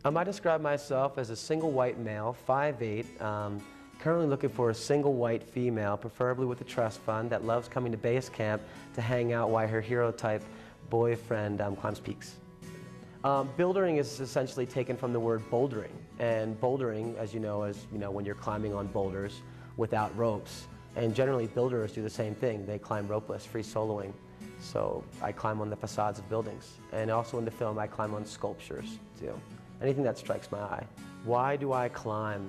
I describe myself as a single white male, 5'8", currently looking for a single white female, preferably with a trust fund, that loves coming to base camp to hang out while her hero-type boyfriend climbs peaks. Bouldering is essentially taken from the word bouldering, and bouldering, as you know, is when you're climbing on boulders without ropes. And generally, builders do the same thing. They climb ropeless, free soloing. So I climb on the facades of buildings, and also in the film, I climb on sculptures too. Anything that strikes my eye. Why do I climb?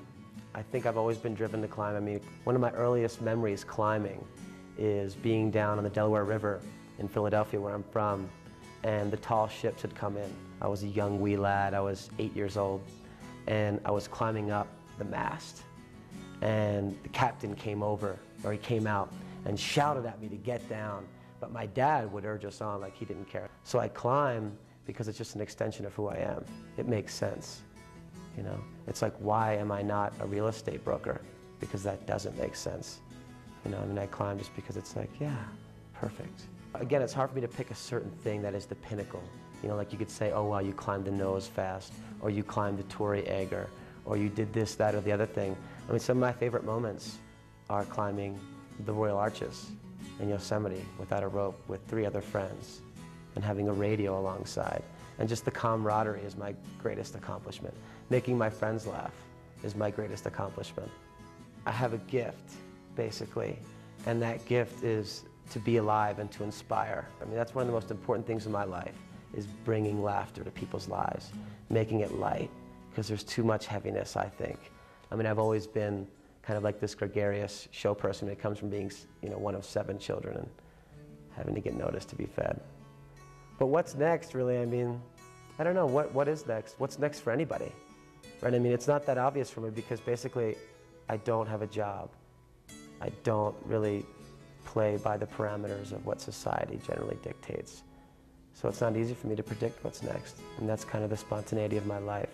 I think I've always been driven to climb. I mean, one of my earliest memories climbing is being down on the Delaware River in Philadelphia, where I'm from, and the tall ships had come in. I was a young wee lad, I was 8 years old, and I was climbing up the mast, and the captain came over, or he came out, and shouted at me to get down, but my dad would urge us on like he didn't care. So I climb because it's just an extension of who I am. It makes sense, you know? It's like, why am I not a real estate broker? Because that doesn't make sense. You know, I mean, I climb just because it's like, yeah, perfect. Again, it's hard for me to pick a certain thing that is the pinnacle. You know, like you could say, oh, well, you climbed the nose fast, or you climbed the Torrey Egger, or you did this, that, or the other thing. I mean, some of my favorite moments are climbing the Royal Arches in Yosemite without a rope with 3 other friends and having a radio alongside. And just the camaraderie is my greatest accomplishment. Making my friends laugh is my greatest accomplishment. I have a gift, basically, and that gift is to be alive and to inspire. I mean, that's one of the most important things in my life, is bringing laughter to people's lives, making it light, because there's too much heaviness, I think. I mean, I've always been kind of like this gregarious show person. It comes from being, you know, one of 7 children and having to get noticed to be fed. But what's next, really? I mean, I don't know. What is next? What's next for anybody? Right? I mean, it's not that obvious for me because basically I don't have a job. I don't really play by the parameters of what society generally dictates. So it's not easy for me to predict what's next. And that's kind of the spontaneity of my life.